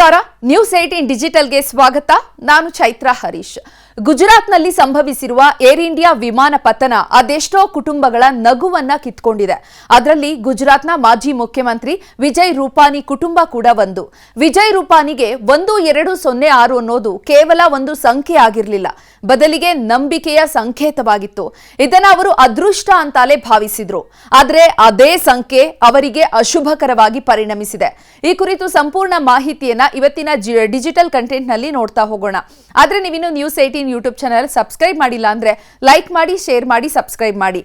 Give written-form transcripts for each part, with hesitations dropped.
ನಮಸ್ಕಾರ ನ್ಯೂಸ್ 18 ಡಿಜಿಟಲ್ಗೆ ಸ್ವಾಗತ. ನಾನು ಚೈತ್ರ ಹರೀಶ್. ಗುಜರಾತ್ನಲ್ಲಿ ಸಂಭವಿಸಿರುವ ಏರ್ ಇಂಡಿಯಾ ವಿಮಾನ ಪತನ ಅದೆಷ್ಟೋ ಕುಟುಂಬಗಳ ನಗುವನ್ನ ಕಿತ್ಕೊಂಡಿದೆ. ಅದರಲ್ಲಿ ಗುಜರಾತ್ನ ಮಾಜಿ ಮುಖ್ಯಮಂತ್ರಿ ವಿಜಯ್ ರೂಪಾನಿ ಕುಟುಂಬ ಕೂಡ ಒಂದು. ವಿಜಯ್ ರೂಪಾನಿಗೆ 1206 ಅನ್ನೋದು ಕೇವಲ ಒಂದು ಸಂಖ್ಯೆ ಆಗಿರಲಿಲ್ಲ, ಬದಲಿಗೆ ನಂಬಿಕೆಯ ಸಂಕೇತವಾಗಿತ್ತು. ಇದನ್ನ ಅವರು ಅದೃಷ್ಟ ಅಂತಾಲೇ ಭಾವಿಸಿದ್ರು. ಆದರೆ ಅದೇ ಸಂಖ್ಯೆ ಅವರಿಗೆ ಅಶುಭಕರವಾಗಿ ಪರಿಣಮಿಸಿದೆ. ಈ ಕುರಿತು ಸಂಪೂರ್ಣ ಮಾಹಿತಿಯನ್ನ ಇವತ್ತಿನ ಡಿಜಿಟಲ್ ಕಂಟೆಂಟ್ ನಲ್ಲಿ ನೋಡ್ತಾ ಹೋಗೋಣ. ಆದ್ರೆ ನೀವಿನ್ನು ನ್ಯೂಸ್ 18 ಯೂಟ್ಯೂಬ್ ಚಾನೆಲ್ ಸಬ್ಸ್ಕ್ರೈಬ್ ಮಾಡಿಲ್ಲ ಅಂದ್ರೆ ಲೈಕ್ ಮಾಡಿ, ಶೇರ್ ಮಾಡಿ, ಸಬ್ಸ್ಕ್ರೈಬ್ ಮಾಡಿ.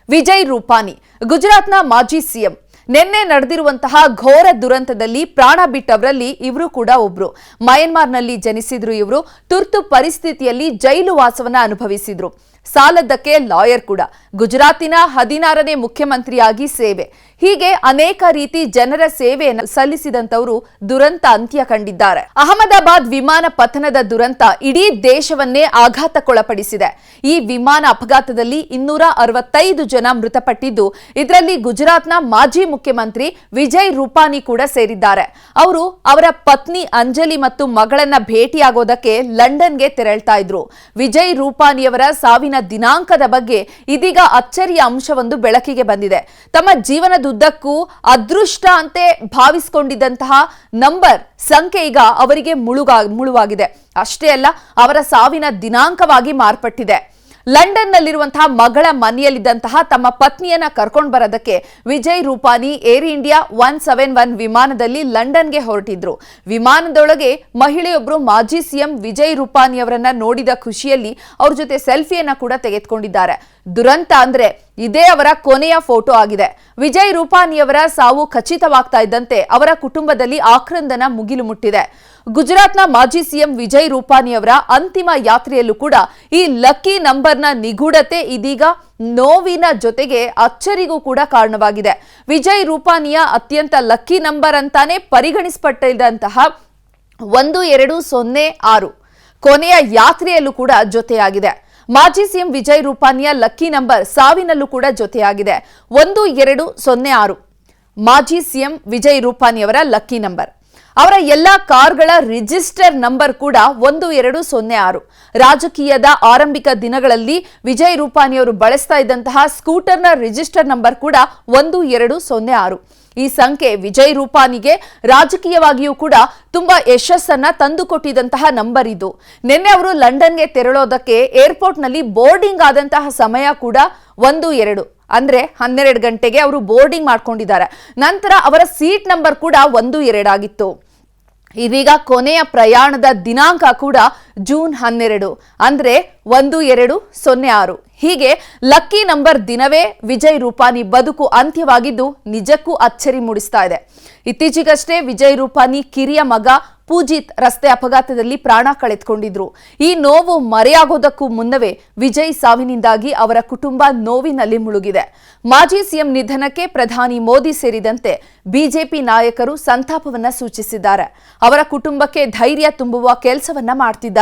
ವಿಜಯ್ ರೂಪಾನಿ ಗುಜರಾತ್ನ ಮಾಜಿ ಸಿಎಂ. ನಿನ್ನೆ ನಡೆದಿರುವಂತಹ ಘೋರ ದುರಂತದಲ್ಲಿ ಪ್ರಾಣ ಬಿಟ್ಟವರಲ್ಲಿ ಇವರು ಕೂಡ ಒಬ್ರು. ಮಯನ್ಮಾರ್ನಲ್ಲಿ ಜನಿಸಿದ್ರು ಇವರು. ತುರ್ತು ಪರಿಸ್ಥಿತಿಯಲ್ಲಿ ಜೈಲು ವಾಸವನ್ನ ಅನುಭವಿಸಿದ್ರು. ಸಾಲದ್ದಕ್ಕೆ ಲಾಯರ್ ಕೂಡ. ಗುಜರಾತಿನ 16ನೇ ಮುಖ್ಯಮಂತ್ರಿಯಾಗಿ ಸೇವೆ. ಹೀಗೆ ಅನೇಕ ರೀತಿ ಜನರ ಸೇವೆಯನ್ನು ಸಲ್ಲಿಸಿದಂತವರು ದುರಂತ ಅಂತ್ಯ ಕಂಡಿದ್ದಾರೆ. ಅಹಮದಾಬಾದ್ ವಿಮಾನ ಪತನದ ದುರಂತ ಇಡೀ ದೇಶವನ್ನೇ ಆಘಾತಕ್ಕೊಳಪಡಿಸಿದೆ. ಈ ವಿಮಾನ ಅಪಘಾತದಲ್ಲಿ 265 ಜನ ಮೃತಪಟ್ಟಿದ್ದು, ಇದರಲ್ಲಿ ಗುಜರಾತ್ನ ಮಾಜಿ ಮುಖ್ಯಮಂತ್ರಿ ವಿಜಯ್ ರೂಪಾನಿ ಕೂಡ ಸೇರಿದ್ದಾರೆ. ಅವರು ಅವರ ಪತ್ನಿ ಅಂಜಲಿ ಮತ್ತು ಮಗಳನ್ನ ಭೇಟಿಯಾಗೋದಕ್ಕೆ ಲಂಡನ್ಗೆ ತೆರಳ್ತಾ ಇದ್ರು. ವಿಜಯ್ ರೂಪಾನಿಯವರ ಸಾವಿನ ದಿನಾಂಕದ ಬಗ್ಗೆ ಇದೀಗ ಅಚ್ಚರಿಯ ಅಂಶವೊಂದು ಬೆಳಕಿಗೆ ಬಂದಿದೆ. ತಮ್ಮ ಜೀವನದುದ್ದಕ್ಕೂ ಅದೃಷ್ಟ ಅಂತೆ ಭಾವಿಸಿಕೊಂಡಿದ್ದಂತಹ ಸಂಖ್ಯೆ ಈಗ ಅವರಿಗೆ ಮುಳುವಾಗಿದೆ. ಅಷ್ಟೇ ಅಲ್ಲ, ಅವರ ಸಾವಿನ ದಿನಾಂಕವಾಗಿ ಮಾರ್ಪಟ್ಟಿದೆ. ಲಂಡನ್ನಲ್ಲಿರುವಂತಹ ಮಗಳ ಮನೆಯಲ್ಲಿದ್ದಂತಹ ತಮ್ಮ ಪತ್ನಿಯನ್ನ ಕರ್ಕೊಂಡು ಬರೋದಕ್ಕೆ ವಿಜಯ್ ರೂಪಾನಿ ಏರ್ ಇಂಡಿಯಾ 171 ವಿಮಾನದಲ್ಲಿ ಲಂಡನ್ಗೆ ಹೊರಟಿದ್ರು. ವಿಮಾನದೊಳಗೆ ಮಹಿಳೆಯೊಬ್ಬರು ಮಾಜಿ ಸಿಎಂ ವಿಜಯ್ ರೂಪಾನಿ ಅವರನ್ನ ನೋಡಿದ ಖುಷಿಯಲ್ಲಿ ಅವ್ರ ಜೊತೆ ಸೆಲ್ಫಿಯನ್ನ ಕೂಡ ತೆಗೆದುಕೊಂಡಿದ್ದಾರೆ. ದುರಂತ ಅಂದ್ರೆ ಇದೇ ಅವರ ಕೊನೆಯ ಫೋಟೋ ಆಗಿದೆ. ವಿಜಯ್ ರೂಪಾನಿಯವರ ಸಾವು ಖಚಿತವಾಗ್ತಾ ಇದ್ದಂತೆ ಅವರ ಕುಟುಂಬದಲ್ಲಿ ಆಕ್ರಂದನ ಮುಗಿಲು ಮುಟ್ಟಿದೆ. ಗುಜರಾತ್ನ ಮಾಜಿ ಸಿಎಂ ವಿಜಯ್ ರೂಪಾನಿಯವರ ಅಂತಿಮ ಯಾತ್ರೆಯಲ್ಲೂ ಕೂಡ ಈ ಲಕ್ಕಿ ನಂಬರ್ನ ನಿಗೂಢತೆ ಇದೀಗ ನೋವಿನ ಜೊತೆಗೆ ಅಚ್ಚರಿಗೂ ಕೂಡ ಕಾರಣವಾಗಿದೆ. ವಿಜಯ್ ರೂಪಾನಿಯ ಅತ್ಯಂತ ಲಕ್ಕಿ ನಂಬರ್ ಅಂತಾನೆ ಪರಿಗಣಿಸಲ್ಪಟ್ಟಿದ್ದಂತಹ 1206 ಕೊನೆಯ ಯಾತ್ರೆಯಲ್ಲೂ ಕೂಡ ಜೊತೆಯಾಗಿದೆ. ಮಾಜಿ ಸಿಎಂ ವಿಜಯ್ ರೂಪಾನಿಯ ಲಕ್ಕಿ ನಂಬರ್ ಸಾವಿನಲ್ಲೂ ಕೂಡ ಜೊತೆಯಾಗಿದೆ. 1206 ಮಾಜಿ ಸಿಎಂ ವಿಜಯ್ ರೂಪಾನಿಯವರ ಲಕ್ಕಿ ನಂಬರ್. ಅವರ ಎಲ್ಲಾ ಕಾರ್ಗಳ ರಿಜಿಸ್ಟರ್ ನಂಬರ್ ಕೂಡ 1206. ರಾಜಕೀಯದ ಆರಂಭಿಕ ದಿನಗಳಲ್ಲಿ ವಿಜಯ್ ರೂಪಾನಿಯವರು ಬಳಸ್ತಾ ಇದ್ದಂತಹ ಸ್ಕೂಟರ್ನ ರಿಜಿಸ್ಟರ್ ನಂಬರ್ ಕೂಡ 1206. ಈ ಸಂಖ್ಯೆ ವಿಜಯ್ ರೂಪಾನಿಗೆ ರಾಜಕೀಯವಾಗಿಯೂ ಕೂಡ ತುಂಬಾ ಯಶಸ್ಸನ್ನ ತಂದುಕೊಟ್ಟಿದ್ದಂತಹ ನಂಬರ್ ಇದು. ನಿನ್ನೆ ಅವರು ಲಂಡನ್ಗೆ ತೆರಳೋದಕ್ಕೆ ಏರ್ಪೋರ್ಟ್ನಲ್ಲಿ ಬೋರ್ಡಿಂಗ್ ಆದಂತಹ ಸಮಯ ಕೂಡ 12 ಅಂದ್ರೆ 12 ಗಂಟೆಗೆ ಅವರು ಬೋರ್ಡಿಂಗ್ ಮಾಡ್ಕೊಂಡಿದ್ದಾರೆ. ನಂತರ ಅವರ ಸೀಟ್ ನಂಬರ್ ಕೂಡ 12 ಆಗಿತ್ತು. ಇದೀಗ ಕೊನೆಯ ಪ್ರಯಾಣದ ದಿನಾಂಕ ಕೂಡ ಜೂನ್ 12 ಅಂದ್ರೆ 1206. ಹೀಗೆ ಲಕ್ಕಿ ನಂಬರ್ ದಿನವೇ ವಿಜಯ್ ರೂಪಾನಿ ಬದುಕು ಅಂತ್ಯವಾಗಿದ್ದು ನಿಜಕ್ಕೂ ಅಚ್ಚರಿ ಮೂಡಿಸ್ತಾ ಇದೆ. ಇತ್ತೀಚೆಗಷ್ಟೇ ವಿಜಯ್ ರೂಪಾನಿ ಕಿರಿಯ ಮಗ ಪೂಜಿತ್ ರಸ್ತೆ ಅಪಘಾತದಲ್ಲಿ ಪ್ರಾಣ ಕಳೆದುಕೊಂಡಿದ್ರು. ಈ ನೋವು ಮರೆಯಾಗೋದಕ್ಕೂ ಮುನ್ನವೇ ವಿಜಯ್ ಸಾವಿನಿಂದಾಗಿ ಅವರ ಕುಟುಂಬ ನೋವಿನಲ್ಲಿ ಮುಳುಗಿದೆ. ಮಾಜಿ ಸಿಎಂ ನಿಧನಕ್ಕೆ ಪ್ರಧಾನಿ ಮೋದಿ ಸೇರಿದಂತೆ ಬಿಜೆಪಿ ನಾಯಕರು ಸಂತಾಪವನ್ನ ಸೂಚಿಸಿದ್ದಾರೆ. ಅವರ ಕುಟುಂಬಕ್ಕೆ ಧೈರ್ಯ ತುಂಬುವ ಕೆಲಸವನ್ನ ಮಾಡ್ತಿದ್ದಾರೆ.